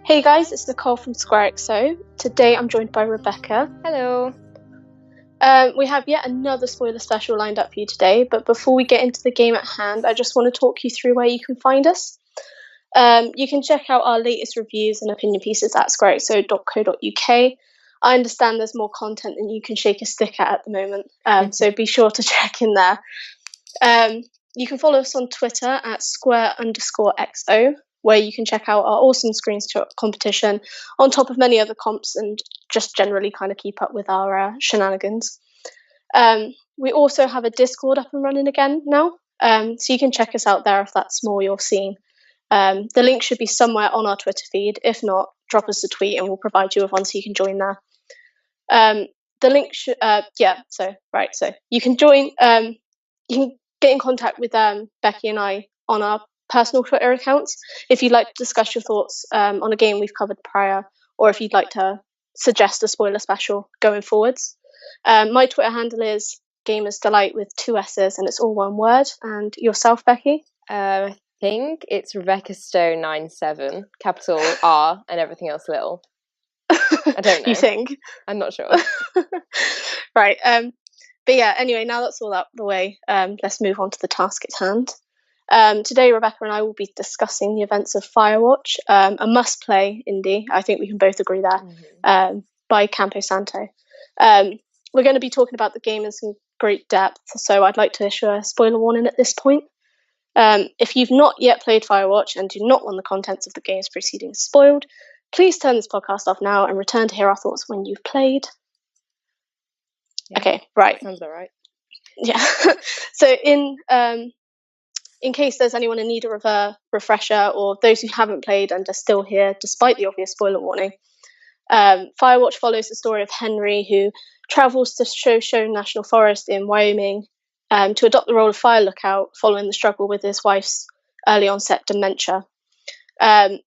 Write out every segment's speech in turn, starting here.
Hey guys, it's Nicole from SquareXO. Today I'm joined by Rebecca. Hello. We have yet another spoiler special lined up for you today, but before we get into the game at hand, I just want to talk you through where you can find us. You can check out our latest reviews and opinion pieces at squarexo.co.uk. I understand there's more content than you can shake a stick at the moment, so be sure to check in there. You can follow us on Twitter at square_XO, where you can check out our awesome screenshot competition on top of many other comps and just generally kind of keep up with our shenanigans. We also have a Discord up and running again now, so you can check us out there if that's more your scene. The link should be somewhere on our Twitter feed. If not, drop us a tweet and we'll provide you with one so you can join there. The link should, so you can join, you can get in contact with Becky and I on our personal Twitter accounts if you'd like to discuss your thoughts on a game we've covered prior, or if you'd like to suggest a spoiler special going forwards. My Twitter handle is Gamers Delight with 2 S's and it's all one word. And yourself, Becky? I think it's Rebecca Stone 97, capital R and everything else little. I don't know. You think? I'm not sure. Right. But yeah, anyway, now that's all out the way, let's move on to the task at hand. Today, Rebecca and I will be discussing the events of Firewatch, a must-play indie. I think we can both agree that, by Campo Santo. We're going to be talking about the game in some great depth, so I'd like to issue a spoiler warning at this point. If you've not yet played Firewatch and do not want the contents of the game's proceedings spoiled, please turn this podcast off now and return to hear our thoughts when you've played. Yeah, okay, right. Sounds about right. Yeah. So in case there's anyone in need of a refresher, or those who haven't played and are still here despite the obvious spoiler warning, Firewatch follows the story of Henry, who travels to Shoshone National Forest in Wyoming to adopt the role of fire lookout following the struggle with his wife's early onset dementia.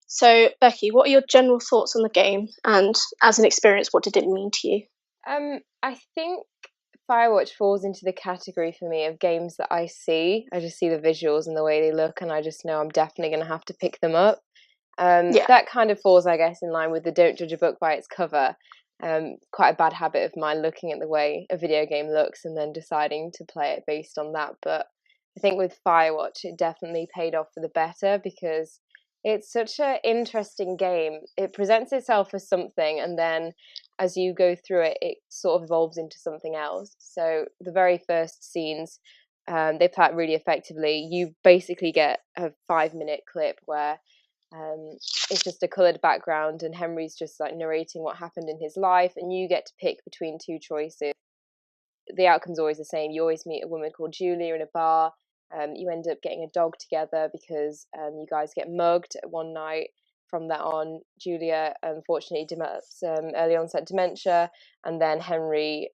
So, Becky, what are your general thoughts on the game, and as an experience, what did it mean to you? I think Firewatch falls into the category for me of games that I just see the visuals and the way they look, and I just know I'm definitely going to have to pick them up. That kind of falls, I guess, in line with the don't judge a book by its cover. Quite a bad habit of mine, looking at the way a video game looks and then deciding to play it based on that. But I think with Firewatch, it definitely paid off for the better, because it's such an interesting game. It presents itself as something, and then as you go through it, it sort of evolves into something else. So the very first scenes, they play it really effectively. You basically get a 5-minute clip where it's just a coloured background and Henry's just like narrating what happened in his life, and you get to pick between 2 choices. The outcome's always the same. You always meet a woman called Julia in a bar. You end up getting a dog together because you guys get mugged one night. From that on, Julia unfortunately develops early onset dementia, and then Henry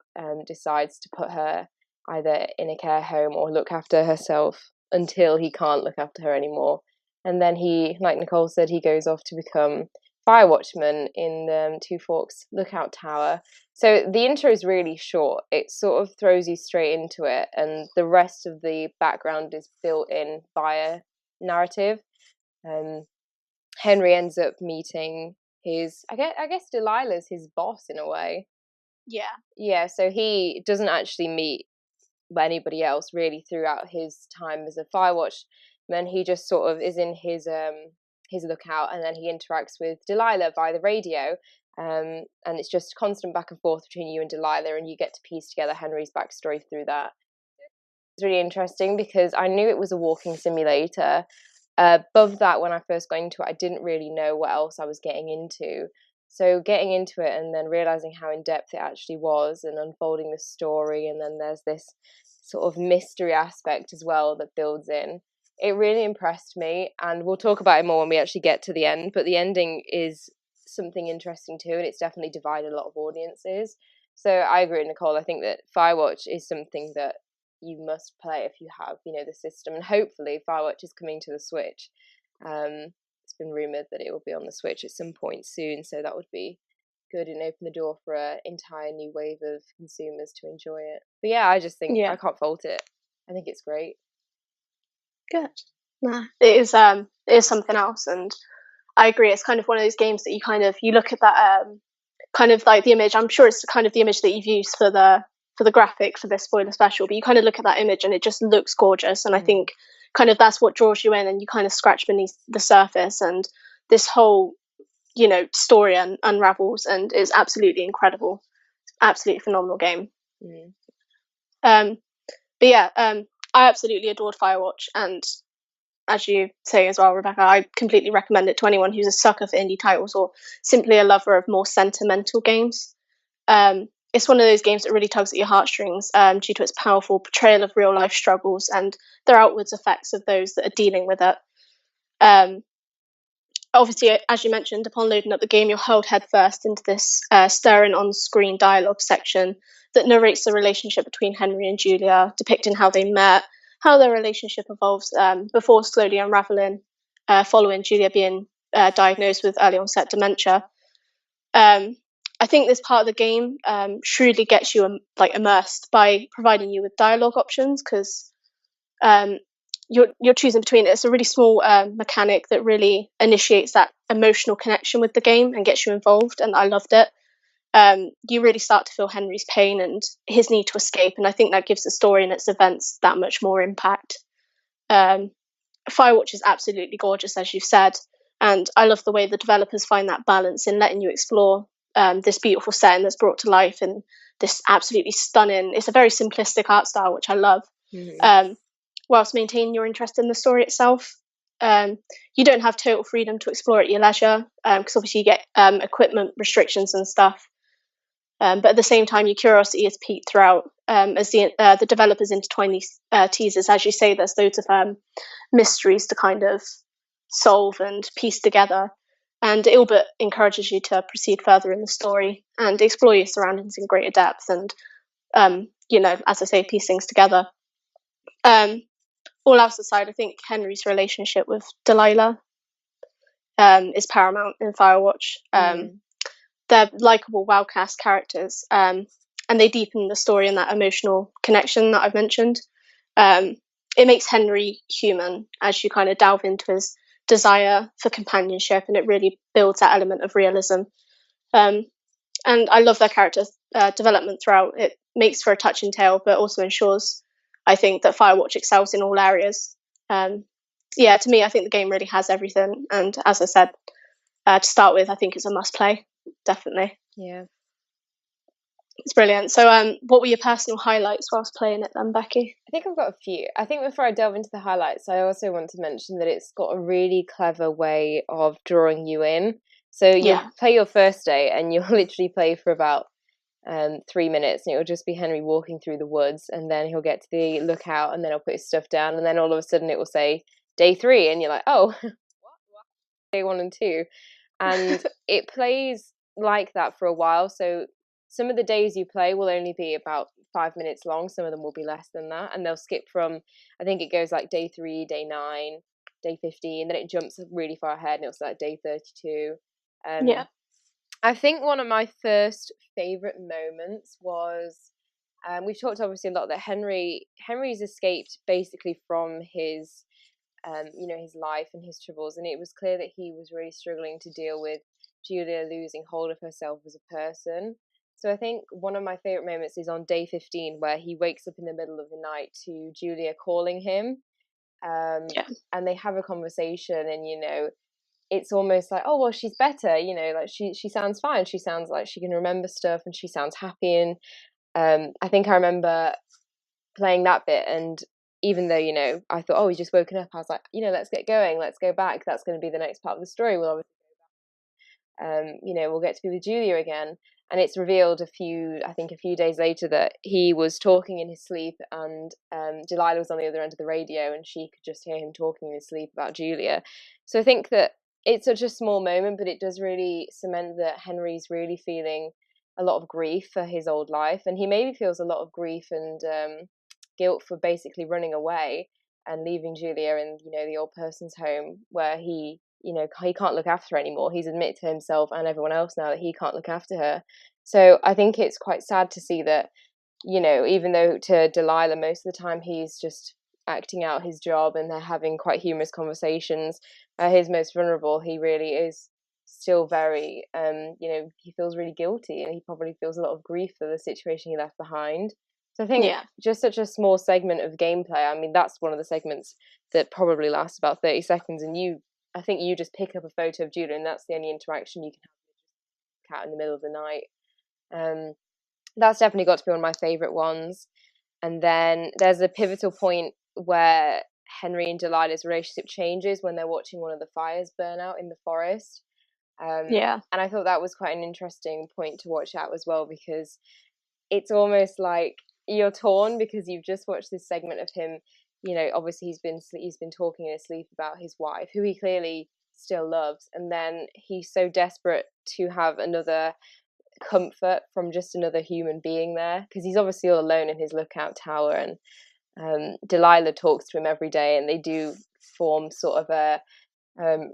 decides to put her either in a care home or look after herself until he can't look after her anymore. And then he, like Nicole said, he goes off to become fire watchman in Two Forks Lookout Tower. So the intro is really short. It sort of throws you straight into it, and the rest of the background is built in via narrative. Henry ends up meeting his, I guess Delilah's his boss in a way. Yeah, so he doesn't actually meet anybody else really throughout his time as a firewatchman. He just sort of is in his lookout, and then he interacts with Delilah via the radio, and it's just constant back and forth between you and Delilah, and you get to piece together Henry's backstory through that. It's really interesting because I knew it was a walking simulator. Above that, when I first got into it, I didn't really know what else I was getting into. So getting into it and then realising how in-depth it actually was, and unfolding the story, and then there's this sort of mystery aspect as well that builds in. It really impressed me, and we'll talk about it more when we actually get to the end, but the ending is something interesting too, and it's definitely divided a lot of audiences. So I agree with Nicole. I think that Firewatch is something that you must play if you have, the system, and hopefully Firewatch is coming to the Switch. It's been rumoured that it will be on the Switch at some point soon, so that would be good and open the door for an entire new wave of consumers to enjoy it. But yeah, I just think I can't fault it. I think it's great. Good. Nah, it is something else, and I agree. It's kind of one of those games that you look at that kind of like the image. I'm sure it's kind of the image that you've used for the graphic for this spoiler special, but you kind of look at that image and it just looks gorgeous. And I think kind of that's what draws you in, and you kind of scratch beneath the surface, and this whole story unravels, and is absolutely incredible. Absolutely phenomenal game. But yeah, I absolutely adored Firewatch, and as you say as well, Rebecca, I completely recommend it to anyone who's a sucker for indie titles or simply a lover of more sentimental games. It's one of those games that really tugs at your heartstrings due to its powerful portrayal of real life struggles and their outwards effects of those that are dealing with it. Obviously, as you mentioned, upon loading up the game, you're hurled headfirst into this stirring on-screen dialogue section that narrates the relationship between Henry and Julia, depicting how they met, how their relationship evolves before slowly unraveling following Julia being diagnosed with early onset dementia. I think this part of the game shrewdly gets you immersed by providing you with dialogue options, because you're choosing between it. It's a really small mechanic that really initiates that emotional connection with the game and gets you involved, and I loved it. You really start to feel Henry's pain and his need to escape, and I think that gives the story and its events that much more impact. Firewatch is absolutely gorgeous, as you've said, and I love the way the developers find that balance in letting you explore this beautiful setting that's brought to life in this absolutely stunning, it's a very simplistic art style, which I love, whilst maintaining your interest in the story itself. You don't have total freedom to explore at your leisure, because obviously you get equipment restrictions and stuff. But at the same time, your curiosity is piqued throughout as the developers intertwine these teasers. As you say, there's loads of mysteries to kind of solve and piece together. And Ilbert encourages you to proceed further in the story and explore your surroundings in greater depth and, as I say, piece things together. All else aside, I think Henry's relationship with Delilah is paramount in Firewatch. They're likable, well-cast characters, and they deepen the story and that emotional connection that I've mentioned. It makes Henry human as you kind of delve into his desire for companionship, and it really builds that element of realism. And I love their character development throughout. It makes for a touching tale, but also ensures, I think, that Firewatch excels in all areas. To me, I think the game really has everything. And as I said, to start with, I think it's a must-play, definitely. Yeah. It's brilliant. So what were your personal highlights whilst playing it then, Becky? I think I've got a few. I think before I delve into the highlights, I also want to mention that it's got a really clever way of drawing you in. So you'll play your first day and you'll literally play for about 3 minutes, and it'll just be Henry walking through the woods, and then he'll get to the lookout, and then he'll put his stuff down, and then all of a sudden it will say day 3, and you're like, oh, what? Day 1 and 2. And it plays like that for a while. So some of the days you play will only be about 5 minutes long. Some of them will be less than that, and they'll skip from, I think it goes like day 3, day 9, day 15, then it jumps really far ahead, and it's like day 32. I think one of my first favourite moments was, we've talked obviously a lot that Henry's escaped basically from his his life and his troubles, and it was clear that he was really struggling to deal with Julia losing hold of herself as a person. So I think one of my favourite moments is on day 15, where he wakes up in the middle of the night to Julia calling him, and they have a conversation, and it's almost like, oh well, she's better, like she sounds fine, she sounds like she can remember stuff, and she sounds happy. And I think I remember playing that bit, and even though I thought, oh, he's just woken up, I was like, let's get going, let's go back, that's going to be the next part of the story. We'll obviously go back, we'll get to be with Julia again. And it's revealed a few days later that he was talking in his sleep, and Delilah was on the other end of the radio, and she could just hear him talking in his sleep about Julia. So I think that it's such a small moment, but it does really cement that Henry's really feeling a lot of grief for his old life, and he maybe feels a lot of grief and guilt for basically running away and leaving Julia in the old person's home, where he can't look after her anymore. He's admitted to himself and everyone else now that he can't look after her. So I think it's quite sad to see that, even though to Delilah most of the time he's just acting out his job and they're having quite humorous conversations, his most vulnerable, he really is still very, he feels really guilty, and he probably feels a lot of grief for the situation he left behind. So I think just such a small segment of gameplay. I mean, that's one of the segments that probably lasts about 30 seconds, and I think you just pick up a photo of Judah, and that's the only interaction you can have with a cat in the middle of the night. That's definitely got to be one of my favourite ones. And then there's a pivotal point where Henry and Delilah's relationship changes when they're watching one of the fires burn out in the forest. And I thought that was quite an interesting point to watch out as well, because it's almost like you're torn because you've just watched this segment of him. Obviously he's been talking in his sleep about his wife, who he clearly still loves, and then he's so desperate to have another comfort from just another human being there, because he's obviously all alone in his lookout tower, and Delilah talks to him every day, and they do form sort of a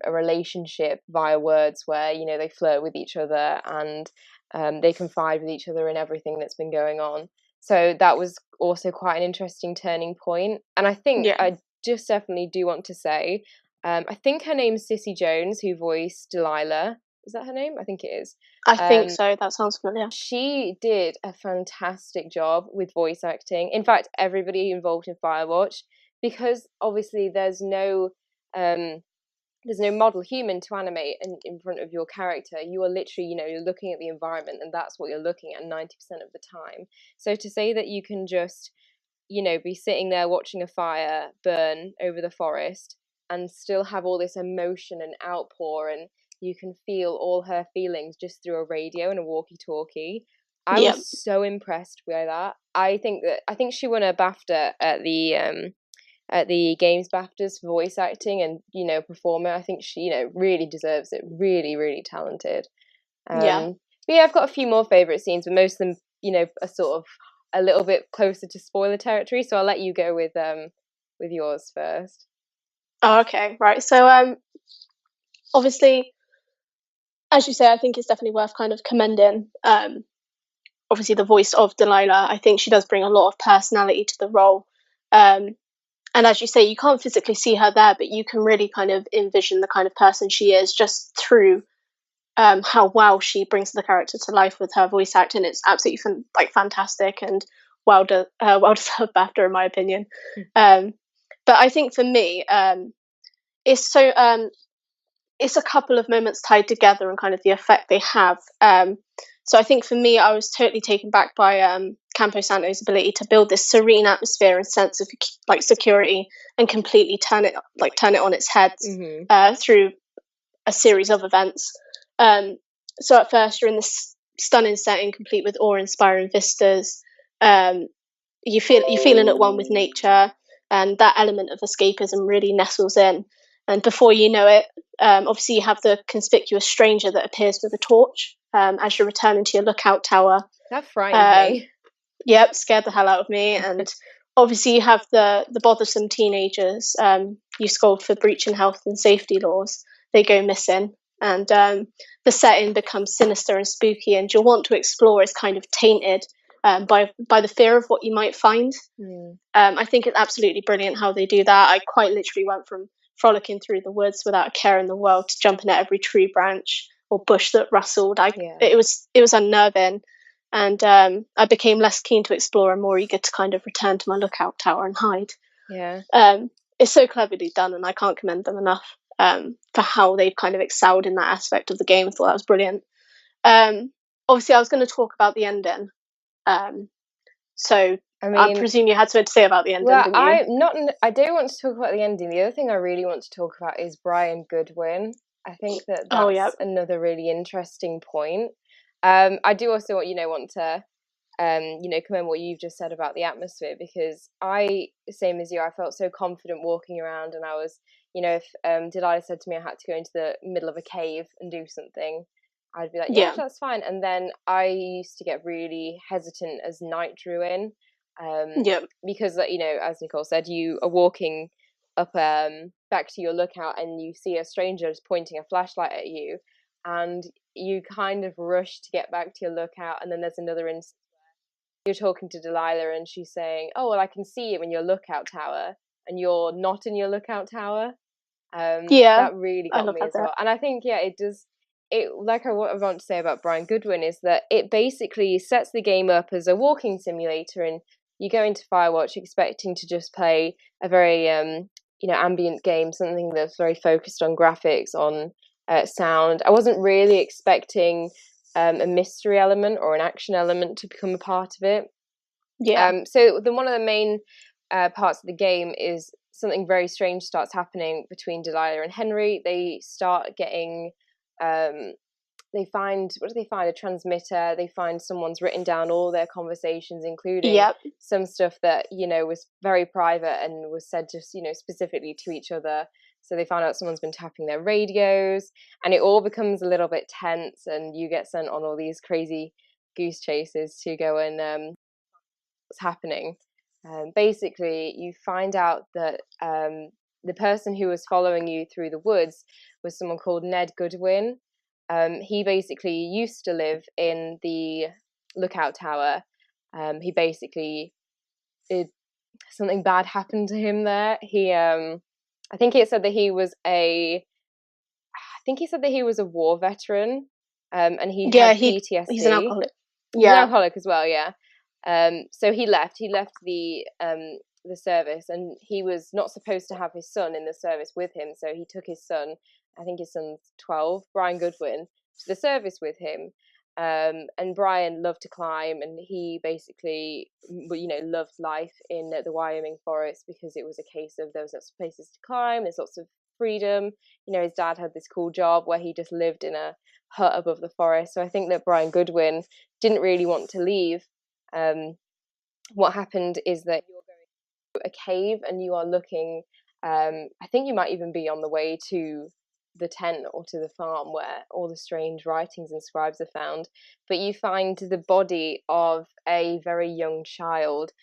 relationship via words where they flirt with each other, and they confide with each other in everything that's been going on. So that was also quite an interesting turning point. And I think I just definitely do want to say, I think her name's Cissy Jones, who voiced Delilah. Is that her name? I think it is. I think so. That sounds familiar. She did a fantastic job with voice acting. In fact, everybody involved in Firewatch, because obviously there's no model human to animate in front of your character. You are literally, you're looking at the environment, and that's what you're looking at 90% of the time. So to say that you can just, be sitting there watching a fire burn over the forest and still have all this emotion and outpour, and you can feel all her feelings just through a radio and a walkie-talkie. I was so impressed by that. I think she won a BAFTA at the Games BAFTAs for voice acting and performer. I think she really deserves it. Really, really talented. But I've got a few more favorite scenes, but most of them are sort of a little bit closer to spoiler territory. So I'll let you go with yours first. Oh, okay, right. So obviously, as you say, I think it's definitely worth kind of commending obviously the voice of Delilah. I think she does bring a lot of personality to the role. And as you say, you can't physically see her there, but you can really kind of envision the kind of person she is just through how well she brings the character to life with her voice acting. It's absolutely fantastic, and well deserved BAFTA in my opinion. But I think for me, it's so it's a couple of moments tied together and kind of the effect they have. So I think for me, I was totally taken back by Campo Santo's ability to build this serene atmosphere and sense of security, and completely turn it on its head through a series of events. So at first, you're in this stunning setting, complete with awe-inspiring vistas. You're feeling at one with nature, and that element of escapism really nestles in. And before you know it, obviously you have the conspicuous stranger that appears with a torch as you're returning to your lookout tower. That frightened me. Yep, scared the hell out of me. And obviously you have the bothersome teenagers you scold for breaching health and safety laws. They go missing, and the setting becomes sinister and spooky, and you'll want to explore is kind of tainted by the fear of what you might find. I think it's absolutely brilliant how they do that. I quite literally went from frolicking through the woods without a care in the world to jumping at every tree branch or bush that rustled. It was unnerving, and I became less keen to explore and more eager to kind of return to my lookout tower and hide. It's so cleverly done, and I can't commend them enough for how they've kind of excelled in that aspect of the game. I thought that was brilliant. Obviously I was going to talk about the ending, so I presume you had something to say about the ending, didn't you? I do want to talk about the ending. The other thing I really want to talk about is Brian Goodwin. I think that's another really interesting point. I do also want to commend what you've just said about the atmosphere, because same as you, I felt so confident walking around, and I was, if Delilah said to me I had to go into the middle of a cave and do something, I'd be like, yeah, that's fine. And then I used to get really hesitant as night drew in. Because as Nicole said, you are walking up back to your lookout, and you see a stranger just pointing a flashlight at you, and you kind of rush to get back to your lookout. And then there's another instance where you're talking to Delilah, and she's saying, oh well, I can see you in your lookout tower, and you're not in your lookout tower. That really I got love me that as well. And I think, it does. What I want to say about Brian Goodwin is that it basically sets the game up as a walking simulator, and you go into Firewatch expecting to just play a very ambient game, something that's very focused on graphics, on sound. I wasn't really expecting a mystery element or an action element to become a part of it. So one of the main parts of the game is something very strange starts happening between Delilah and Henry. They start getting they find, what do they find? A transmitter. They find someone's written down all their conversations, including some stuff that, was very private and was said just, specifically to each other. So they find out someone's been tapping their radios, and it all becomes a little bit tense, and you get sent on all these crazy goose chases to go and what's happening. Basically, you find out that the person who was following you through the woods was someone called Ned Goodwin. He basically used to live in the lookout tower. He basically something bad happened to him there. I think he said that he was a war veteran, and he had PTSD. He's an alcoholic. He's an alcoholic as well. Yeah. So he left the service, and he was not supposed to have his son in the service with him. So he took his son, I think his son's 12, Brian Goodwin, to the service with him. And Brian loved to climb, and he basically, loved life in the Wyoming forest, because it was a case of there was lots of places to climb, there's lots of freedom. His dad had this cool job where he just lived in a hut above the forest. So I think that Brian Goodwin didn't really want to leave. What happened is that you're going to a cave, and you are looking, I think you might even be on the way to the tent or to the farm where all the strange writings and scribes are found, but you find the body of a very young child.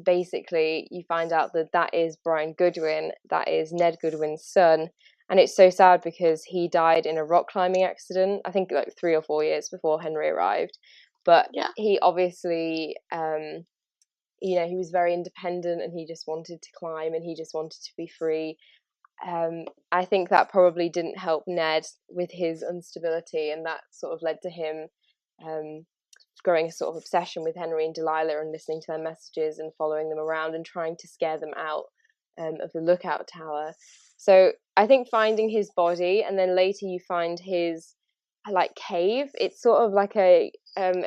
Basically, you find out that is Brian Goodwin, that is Ned Goodwin's son, and it's so sad because he died in a rock climbing accident, I think like 3 or 4 years before Henry arrived. But he obviously, he was very independent, and he just wanted to climb, and he just wanted to be free. I think that probably didn't help Ned with his instability, and that sort of led to him growing a sort of obsession with Henry and Delilah, and listening to their messages and following them around and trying to scare them out of the lookout tower. So I think finding his body, and then later you find his cave. It's sort of like a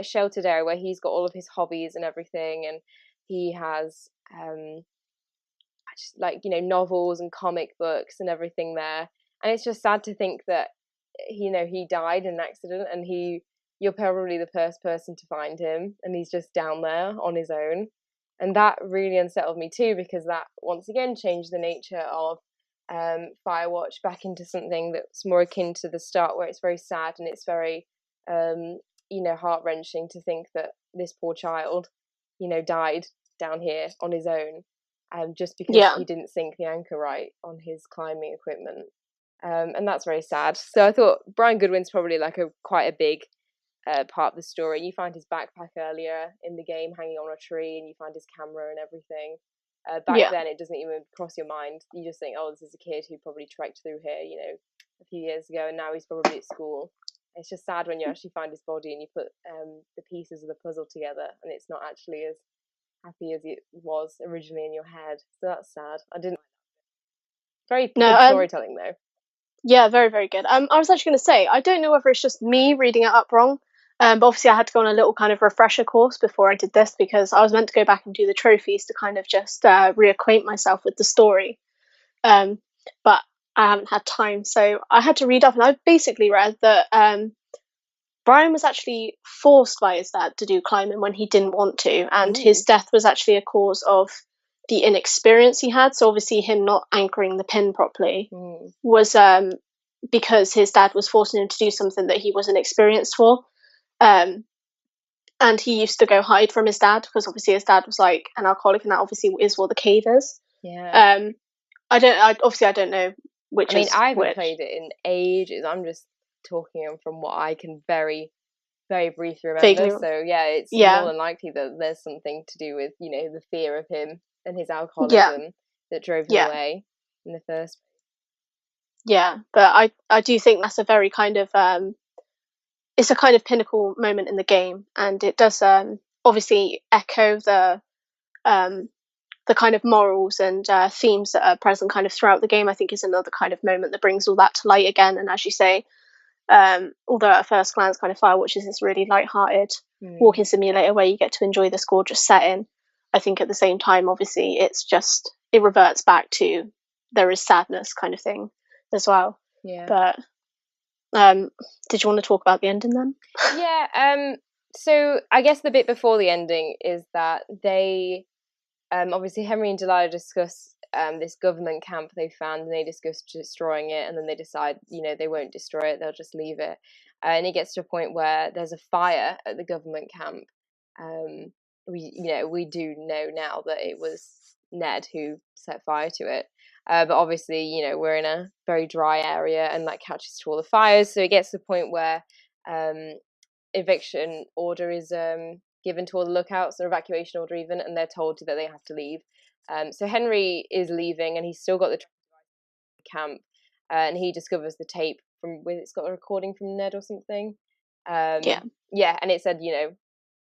sheltered area where he's got all of his hobbies and everything, and he has novels and comic books and everything there. And it's just sad to think that he died in an accident, and you're probably the first person to find him, and he's just down there on his own. And that really unsettled me too, because that once again changed the nature of Firewatch back into something that's more akin to the start, where it's very sad and it's very heart-wrenching to think that this poor child died down here on his own, just because he didn't sync the anchor right on his climbing equipment, and that's very sad. So I thought Brian Goodwin's probably quite a big part of the story. You find his backpack earlier in the game hanging on a tree, and you find his camera and everything. Back then, it doesn't even cross your mind. You just think, oh, this is a kid who probably trekked through here, a few years ago, and now he's probably at school. It's just sad when you actually find his body and you put the pieces of the puzzle together, and it's not actually as happy as it was originally in your head. So that's sad. I didn't. Very good storytelling, though. Yeah, very, very good. I was actually going to say, I don't know whether it's just me reading it up wrong, but obviously I had to go on a little kind of refresher course before I did this, because I was meant to go back and do the trophies to kind of just reacquaint myself with the story. But I haven't had time, so I had to read up, and I basically read that Brian was actually forced by his dad to do climbing when he didn't want to, and his death was actually a cause of the inexperience he had. So obviously him not anchoring the pin properly was because his dad was forcing him to do something that he wasn't experienced for. And he used to go hide from his dad, because obviously his dad was like an alcoholic, and that obviously is what the cave is. Yeah. I don't know which. I haven't played it in ages. I'm just talking from what I can very, very briefly remember. Vaguely. So it's more than likely that there's something to do with the fear of him and his alcoholism that drove him away in the first place. Yeah, but I do think that's a very kind of it's a kind of pinnacle moment in the game, and it does obviously echo the kind of morals and themes that are present kind of throughout the game. I think is another kind of moment that brings all that to light again. And as you say, although at first glance, kind of Firewatch is this really light-hearted walking simulator where you get to enjoy this gorgeous setting, I think at the same time, obviously, it reverts back to there is sadness kind of thing as well. Yeah. But did you want to talk about the ending then? Yeah. So I guess the bit before the ending is that they, obviously Henry and Delilah discuss this government camp they found, and they discuss destroying it, and then they decide, they won't destroy it, they'll just leave it. And it gets to a point where there's a fire at the government camp. We do know now that it was Ned who set fire to it. But obviously, we're in a very dry area, and that catches to all the fires. So it gets to the point where eviction order is given to all the lookouts, or evacuation order even, and they're told that they have to leave. So Henry is leaving, and he's still got the camp, and he discovers the tape it's got a recording from Ned or something. Yeah, and it said,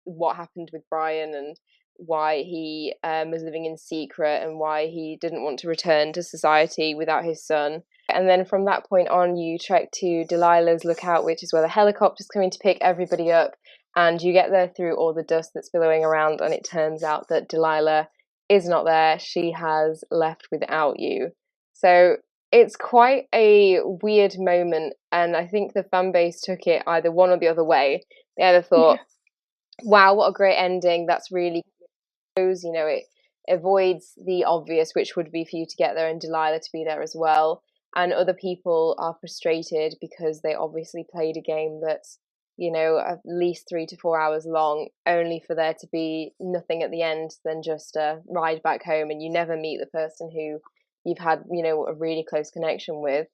what happened with Brian, and why he was living in secret, and why he didn't want to return to society without his son. And then from that point on, you trek to Delilah's lookout, which is where the helicopter's coming to pick everybody up, and you get there through all the dust that's billowing around, and it turns out that Delilah is not there. She has left without you. So it's quite a weird moment, and I think the fan base took it either one or the other way. They either thought, wow, what a great ending, that's really it avoids the obvious, which would be for you to get there and Delilah to be there as well. And other people are frustrated because they obviously played a game that's, at least 3 to 4 hours long, only for there to be nothing at the end than just a ride back home, and you never meet the person who you've had, a really close connection with.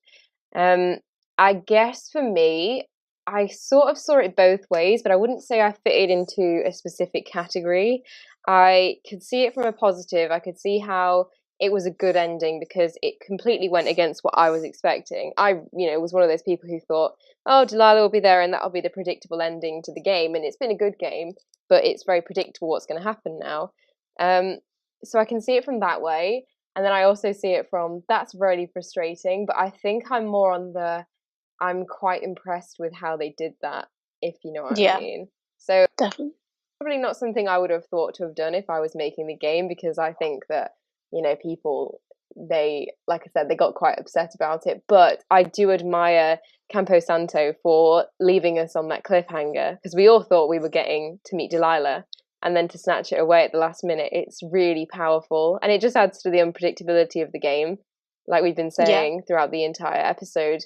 I guess for me, I sort of saw it both ways, but I wouldn't say I fitted into a specific category. I could see it from a positive. I could see how it was a good ending because it completely went against what I was expecting. I, was one of those people who thought, oh, Delilah will be there and that'll be the predictable ending to the game. And it's been a good game, but it's very predictable what's going to happen now. So I can see it from that way. And then I also see it from, that's really frustrating, but I think I'm more on I'm quite impressed with how they did that, if you know what I mean. So definitely. Probably not something I would have thought to have done if I was making the game, because I think that, people, they, like I said, they got quite upset about it. But I do admire Campo Santo for leaving us on that cliffhanger, because we all thought we were getting to meet Delilah, and then to snatch it away at the last minute, it's really powerful. And it just adds to the unpredictability of the game, like we've been saying throughout the entire episode.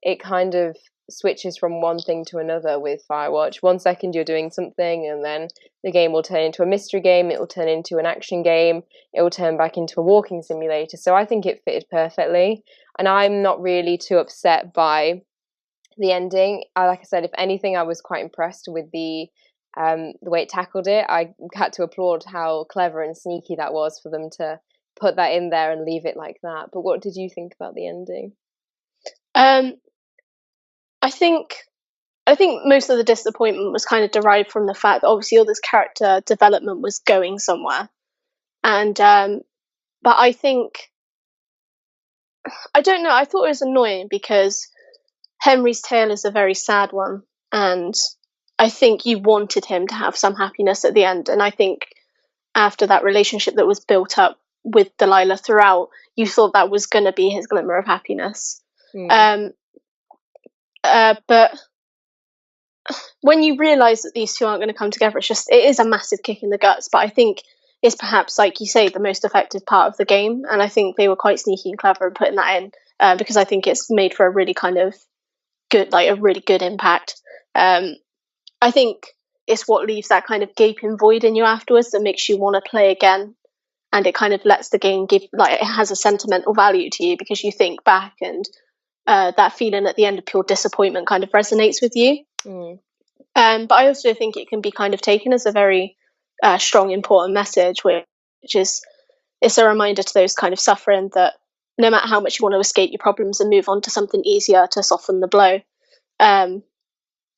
It kind of switches from one thing to another with Firewatch. 1 second you're doing something, and then the game will turn into a mystery game, it will turn into an action game, it will turn back into a walking simulator. So I think it fitted perfectly, and I'm not really too upset by the ending. Like I said, if anything, I was quite impressed with the way it tackled it. I had to applaud how clever and sneaky that was for them to put that in there and leave it like that. But what did you think about the ending? I think most of the disappointment was kind of derived from the fact that obviously all this character development was going somewhere, and but I don't know. I thought it was annoying because Henry's tale is a very sad one, and I think you wanted him to have some happiness at the end. And I think after that relationship that was built up with Delilah throughout, you thought that was going to be his glimmer of happiness. But when you realise that these two aren't going to come together, it is a massive kick in the guts. But I think it's perhaps, like you say, the most effective part of the game, and I think they were quite sneaky and clever in putting that in, because I think it's made for a really kind of good, like a really good impact. I think it's what leaves that kind of gaping void in you afterwards that makes you want to play again, and it kind of lets the game give, like, it has a sentimental value to you because you think back, and that feeling at the end of pure disappointment kind of resonates with you. But I also think it can be kind of taken as a very strong, important message, which is, it's a reminder to those kind of suffering that no matter how much you want to escape your problems and move on to something easier to soften the blow,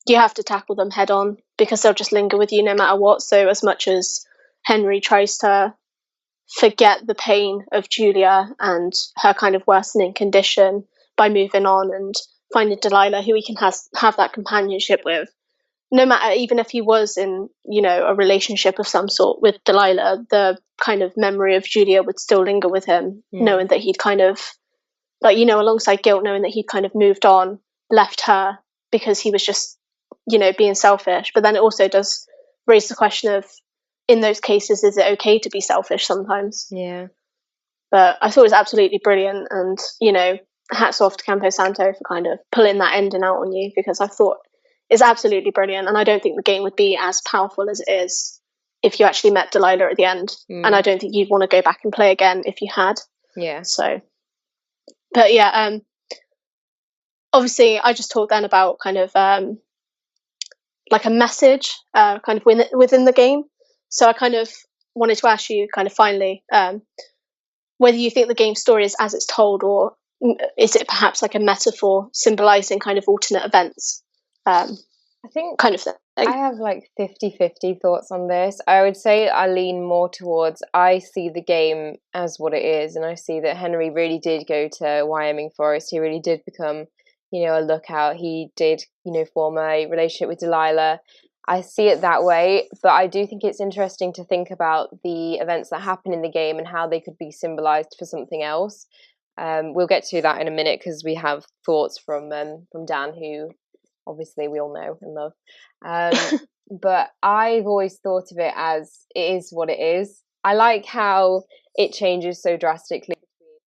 you have to tackle them head on, because they'll just linger with you no matter what. So as much as Henry tries to forget the pain of Julia and her kind of worsening condition by moving on and finding Delilah, who he can have that companionship with, no matter, even if he was in, a relationship of some sort with Delilah, the kind of memory of Julia would still linger with him, knowing that he'd kind of, alongside guilt, knowing that he'd kind of moved on, left her because he was just, being selfish. But then it also does raise the question of, in those cases, is it okay to be selfish sometimes? Yeah. But I thought it was absolutely brilliant, and, hats off to Campo Santo for kind of pulling that ending out on you, because I thought it's absolutely brilliant, and I don't think the game would be as powerful as it is if you actually met Delilah at the end. And I don't think you'd want to go back and play again if you had. Yeah. So, but yeah, obviously I just talked then about kind of like a message kind of within the game. So I kind of wanted to ask you kind of finally whether you think the game story is as it's told, or is it perhaps like a metaphor symbolizing kind of alternate events? I think kind of thing. I have like 50-50 thoughts on this. I would say I lean more towards, I see the game as what it is, and I see that Henry really did go to Wyoming Forest. He really did become, a lookout. He did, form a relationship with Delilah. I see it that way, but I do think it's interesting to think about the events that happen in the game and how they could be symbolized for something else. We'll get to that in a minute, because we have thoughts from Dan, who obviously we all know and love. But I've always thought of it as it is what it is. I like how it changes so drastically between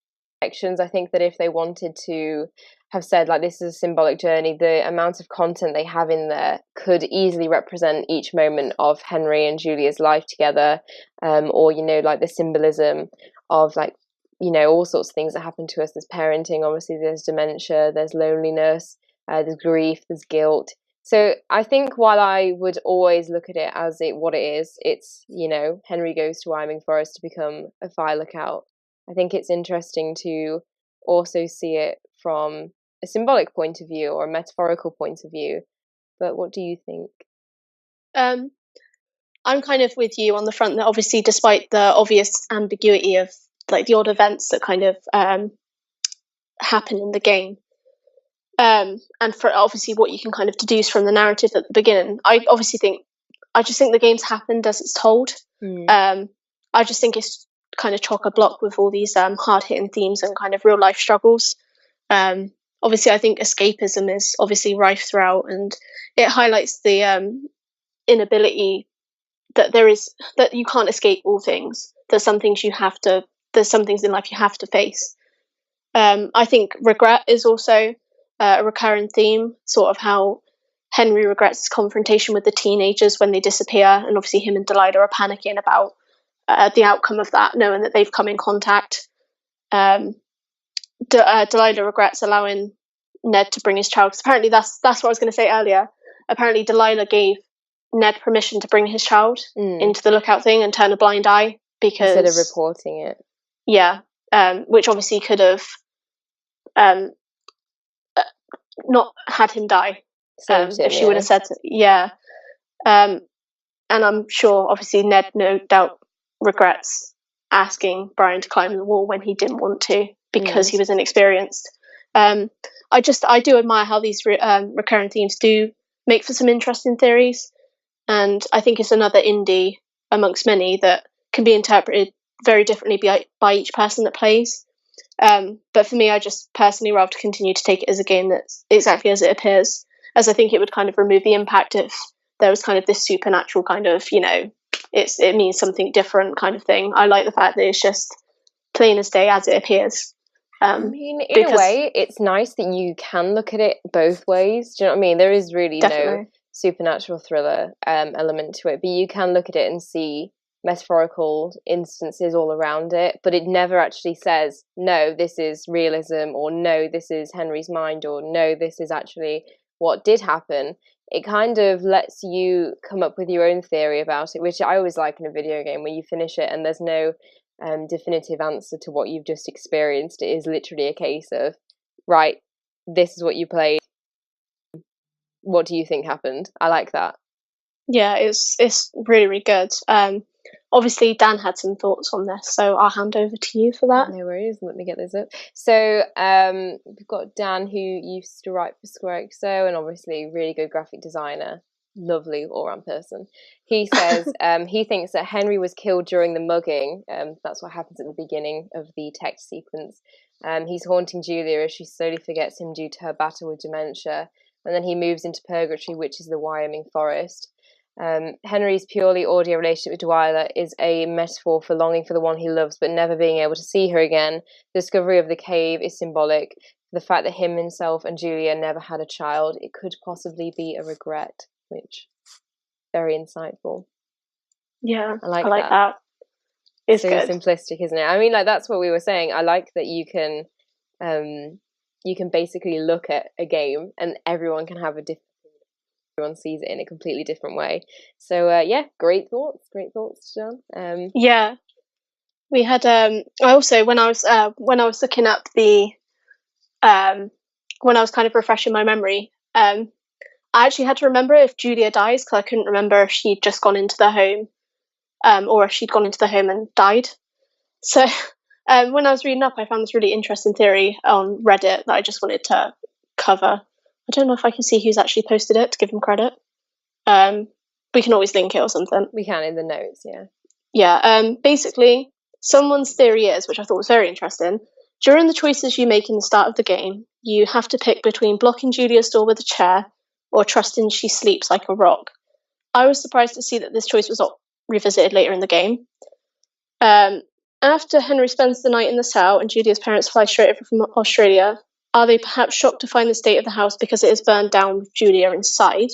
sections. I think that if they wanted to have said, like, this is a symbolic journey, the amount of content they have in there could easily represent each moment of Henry and Julia's life together, or, like the symbolism of, like, all sorts of things that happen to us. There's parenting, obviously there's dementia, there's loneliness, there's grief, there's guilt. So I think while I would always look at it as what it is, it's, Henry goes to Wyoming Forest to become a fire lookout. I think it's interesting to also see it from a symbolic point of view or a metaphorical point of view. But what do you think? I'm kind of with you on the front that obviously, despite the obvious ambiguity of like the odd events that kind of happen in the game, and for obviously what you can kind of deduce from the narrative at the beginning, I just think the game's happened as it's told. I just think it's kind of chock-a-block with all these hard-hitting themes and kind of real life struggles. Obviously, I think escapism is obviously rife throughout, and it highlights the inability that that you can't escape all things. There's some things in life you have to face. I think regret is also a recurring theme, sort of how Henry regrets his confrontation with the teenagers when they disappear, and obviously him and Delilah are panicking about the outcome of that, knowing that they've come in contact. Delilah regrets allowing Ned to bring his child, because apparently that's what I was going to say earlier. Apparently Delilah gave Ned permission to bring his child into the lookout thing and turn a blind eye, because instead of reporting it. Yeah, which obviously could have not had him die if she would have said so. Yeah. And I'm sure obviously Ned no doubt regrets asking Brian to climb the wall when he didn't want to, because he was inexperienced. I do admire how these recurring themes do make for some interesting theories, and I think it's another indie amongst many that can be interpreted very differently by each person that plays. But for me, I just personally rather continue to take it as a game that's exactly as it appears, as I think it would kind of remove the impact if there was kind of this supernatural kind of, it means something different kind of thing. I like the fact that it's just plain as day as it appears. I mean, in a way, it's nice that you can look at it both ways. Do you know what I mean? There is really no supernatural thriller element to it, but you can look at it and see metaphorical instances all around it, but it never actually says, no, this is realism, or no, this is Henry's mind, or no, this is actually what did happen. it kind of lets you come up with your own theory about it, which I always like in a video game, where you finish it and there's no definitive answer to what you've just experienced. It is literally a case of, right, this is what you played. What do you think happened? I like that. Yeah, it's really, really good. Obviously, Dan had some thoughts on this, so I'll hand over to you for that. No worries, let me get this up. So we've got Dan, who used to write for SquareXO, and obviously really good graphic designer, lovely all-round person. He says he thinks that Henry was killed during the mugging. That's what happens at the beginning of the text sequence. He's haunting Julia as she slowly forgets him due to her battle with dementia, and then he moves into purgatory, which is the Wyoming forest. Henry's purely audio relationship with Delilah is a metaphor for longing for the one he loves but never being able to see her again. The discovery of the cave is symbolic for the fact that him, himself, and Julia never had a child. It could possibly be a regret, which very insightful. Yeah, I like that. It's so good. Simplistic, isn't it? I mean, like, that's what we were saying. I like that you can basically look at a game and everyone can have a different. Everyone sees it in a completely different way. So yeah, great thoughts, John. Yeah, we had. I also, when I was looking up the, when I was kind of refreshing my memory, I actually had to remember if Julia dies, because I couldn't remember if she'd just gone into the home, or if she'd gone into the home and died. So when I was reading up, I found this really interesting theory on Reddit that I just wanted to cover. I don't know if I can see who's actually posted it to give them credit. We can always link it or something. We can in the notes, yeah. Yeah, basically, someone's theory is, which I thought was very interesting, during the choices you make in the start of the game, you have to pick between blocking Julia's door with a chair or trusting she sleeps like a rock. I was surprised to see that this choice was not revisited later in the game. After Henry spends the night in the cell and Julia's parents fly straight over from Australia, are they perhaps shocked to find the state of the house because it is burned down with Julia inside?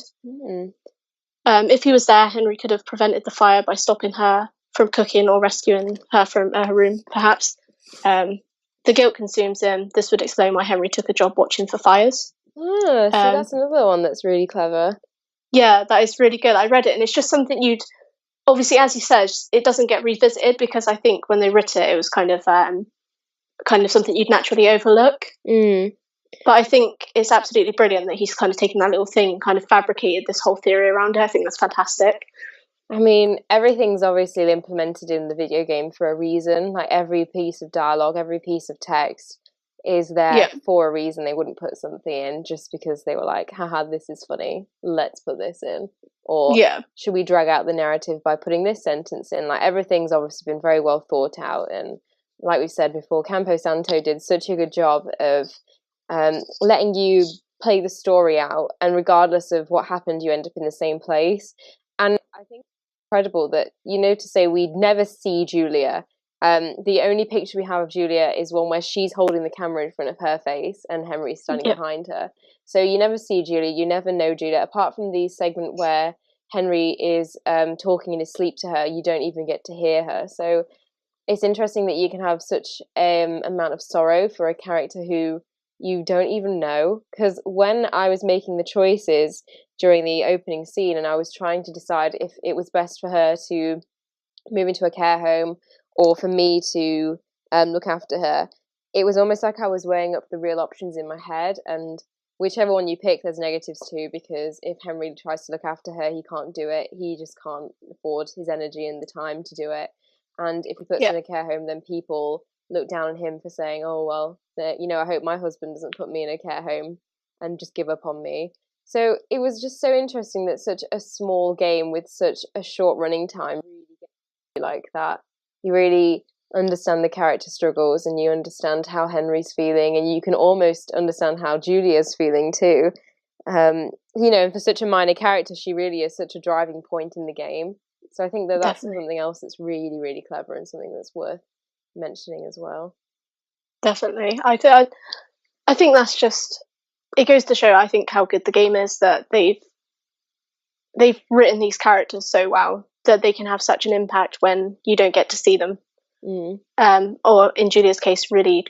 If he was there, Henry could have prevented the fire by stopping her from cooking or rescuing her from her room, perhaps. The guilt consumes him. This would explain why Henry took a job watching for fires. So that's another one that's really clever. Yeah, that is really good. I read it, and it's just something you'd... Obviously, as you said, it doesn't get revisited, because I think when they wrote it, it was kind of something you'd naturally overlook. But I think it's absolutely brilliant that he's kind of taken that little thing and kind of fabricated this whole theory around it. I think that's fantastic. I mean, everything's obviously implemented in the video game for a reason. Like, every piece of dialogue, every piece of text is there for a reason. They wouldn't put something in just because they were like, haha, this is funny, let's put this in. Or should we drag out the narrative by putting this sentence in? Like, everything's obviously been very well thought out. And like we said before, Campo Santo did such a good job of letting you play the story out, and regardless of what happened, you end up in the same place. And I think it's incredible that, to say we'd never see Julia. The only picture we have of Julia is one where she's holding the camera in front of her face and Henry's standing behind her. So you never see Julia, you never know Julia, apart from the segment where Henry is talking in his sleep to her. You don't even get to hear her. So it's interesting that you can have such amount of sorrow for a character who you don't even know. Because when I was making the choices during the opening scene and I was trying to decide if it was best for her to move into a care home or for me to look after her, it was almost like I was weighing up the real options in my head, and whichever one you pick, there's negatives too, because if Henry tries to look after her, he can't do it. He just can't afford his energy and the time to do it. And if he puts her in a care home, then people look down on him for saying, oh, well, I hope my husband doesn't put me in a care home and just give up on me. So it was just so interesting that such a small game with such a short running time really gets you like that. You really understand the character struggles, and you understand how Henry's feeling, and you can almost understand how Julia's feeling too. And for such a minor character, she really is such a driving point in the game. So I think that that's something else that's really, really clever and something that's worth mentioning as well. Definitely. I think that's just, it goes to show, I think, how good the game is, that they've written these characters so well that they can have such an impact when you don't get to see them. Or in Julia's case, really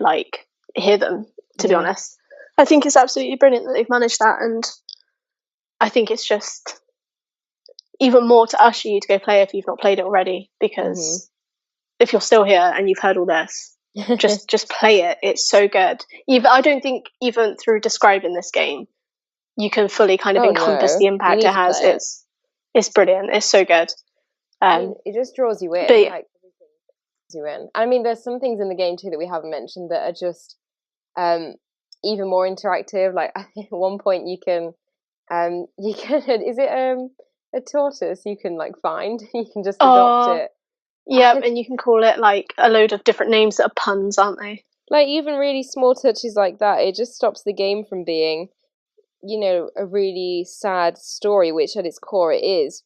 hear them, to be honest. I think it's absolutely brilliant that they've managed that, and I think it's just even more to usher you to go play if you've not played it already, because if you're still here and you've heard all this, just play it. It's so good. I don't think even through describing this game you can fully kind of encompass the impact it has. It's brilliant. It's so good. I mean, it just draws you in. But, like, you in. I mean, there's some things in the game too that we haven't mentioned that are just even more interactive. Like at one point you can is it a tortoise you can like find? You can just adopt it. Yeah, and you can call it like a load of different names that are puns, aren't they? Like even really small touches like that, it just stops the game from being, you know, a really sad story, which at its core it is.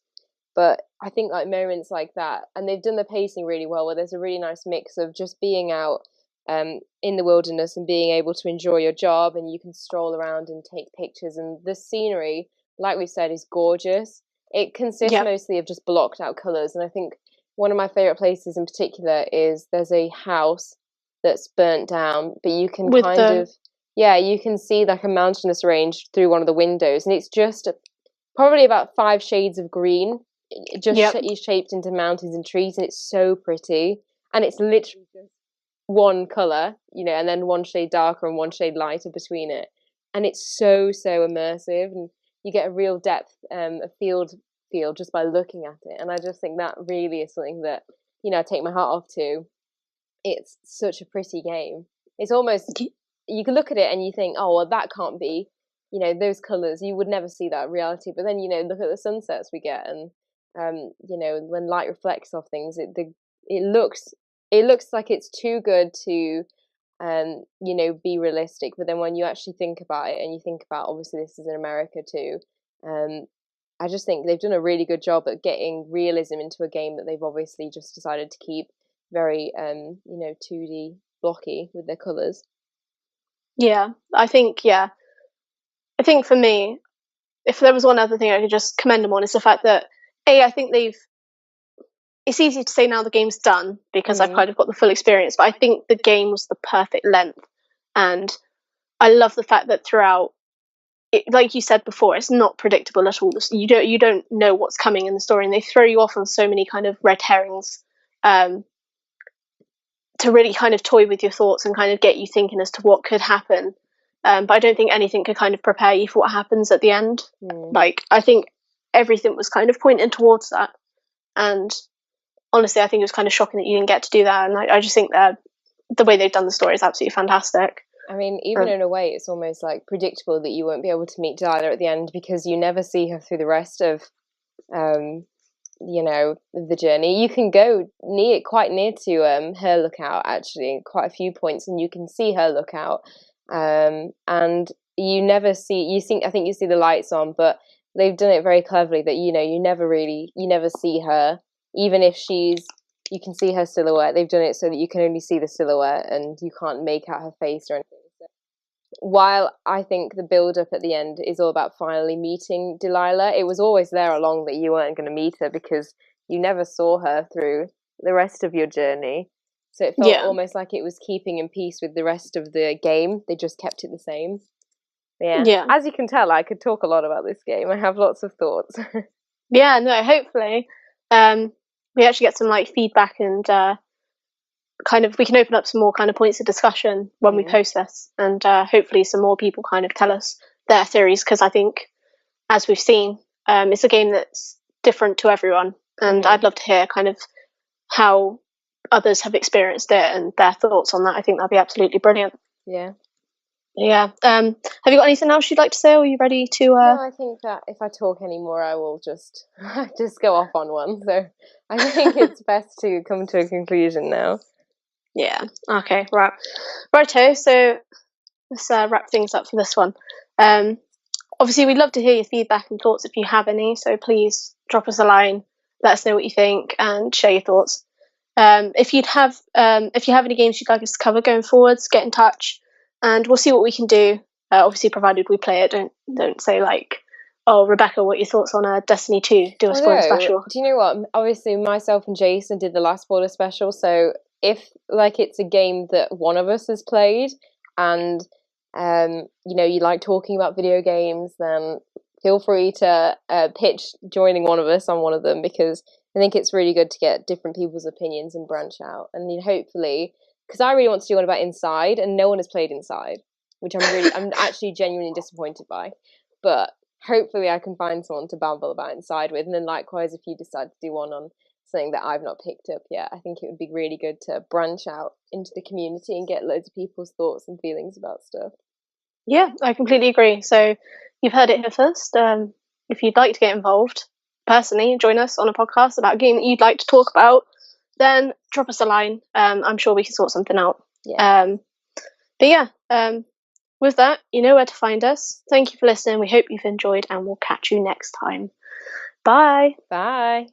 But I think like moments like that, and they've done the pacing really well, where there's a really nice mix of just being out in the wilderness and being able to enjoy your job, and you can stroll around and take pictures, and the scenery, like we said, is gorgeous. It consists mostly of just blocked out colours, and I think one of my favourite places in particular is there's a house that's burnt down, but you can you can see like a mountainous range through one of the windows, and it's just probably about 5 shades of green, just shaped into mountains and trees, and it's so pretty, and it's literally just one colour, you know, and then one shade darker and one shade lighter between it, and it's so immersive, and you get a real depth of field just by looking at it. And I just think that really is something that, you know, I take my hat off to. It's such a pretty game. It's almost, you can look at it and you think, oh well, that can't be, you know, those colours, you would never see that in reality. But then, you know, look at the sunsets we get, and you know, when light reflects off things, it looks like it's too good to you know, be realistic. But then when you actually think about it, and you think about, obviously this is in America too, I just think they've done a really good job at getting realism into a game that they've obviously just decided to keep very you know, 2D blocky with their colours. I think for me, if there was one other thing I could just commend them on, is the fact that I think it's easy to say now the game's done because I've kind of got the full experience, but I think the game was the perfect length, and I love the fact that throughout it, like you said before, it's not predictable at all. You don't know what's coming in the story, and they throw you off on so many kind of red herrings to really kind of toy with your thoughts and kind of get you thinking as to what could happen. But I don't think anything could kind of prepare you for what happens at the end. Like, I think everything was kind of pointing towards that, and honestly, I think it was kind of shocking that you didn't get to do that. And I just think that the way they've done the story is absolutely fantastic. I mean, even in a way, it's almost like predictable that you won't be able to meet Delilah at the end, because you never see her through the rest of, you know, the journey. You can go quite near to her lookout, actually, quite a few points, and you can see her lookout. And you never see, I think you see the lights on, but they've done it very cleverly that, you know, you never see her, even if you can see her silhouette. They've done it so that you can only see the silhouette and you can't make out her face or anything. So, while I think the build up at the end is all about finally meeting Delilah, it was always there along that you weren't going to meet her, because you never saw her through the rest of your journey. So it felt almost like it was keeping in peace with the rest of the game. They just kept it the same. Yeah. As you can tell, I could talk a lot about this game. I have lots of thoughts. Hopefully we actually get some like feedback, and kind of we can open up some more kind of points of discussion when we post this, and hopefully some more people kind of tell us their theories, because I think, as we've seen, it's a game that's different to everyone, and I'd love to hear kind of how others have experienced it and their thoughts on that. I think that'd be absolutely brilliant. Have you got anything else you'd like to say, or are you ready to No, I think that if I talk anymore I will just go off on one, so I think it's best to come to a conclusion now. Okay, righto, so let's wrap things up for this one. Obviously we'd love to hear your feedback and thoughts if you have any, so please drop us a line, let us know what you think, and share your thoughts. If you have any games you'd like us to cover going forwards, get in touch and we'll see what we can do. Obviously, provided we play it. Don't say like, oh, Rebecca, what are your thoughts on Destiny 2? Do a spoiler special. Do you know what? Obviously, myself and Jason did the last spoiler special. So if like it's a game that one of us has played, and you know, you like talking about video games, then feel free to pitch joining one of us on one of them, because I think it's really good to get different people's opinions and branch out. And then hopefully, because I really want to do one about Inside, and no one has played Inside, which I'm actually genuinely disappointed by. But hopefully I can find someone to babble about Inside with. And then likewise, if you decide to do one on something that I've not picked up yet, I think it would be really good to branch out into the community and get loads of people's thoughts and feelings about stuff. Yeah, I completely agree. So you've heard it here first. If you'd like to get involved personally and join us on a podcast about a game that you'd like to talk about, then drop us a line. I'm sure we can sort something out. Yeah. But yeah, with that, you know where to find us. Thank you for listening. We hope you've enjoyed, and we'll catch you next time. Bye. Bye.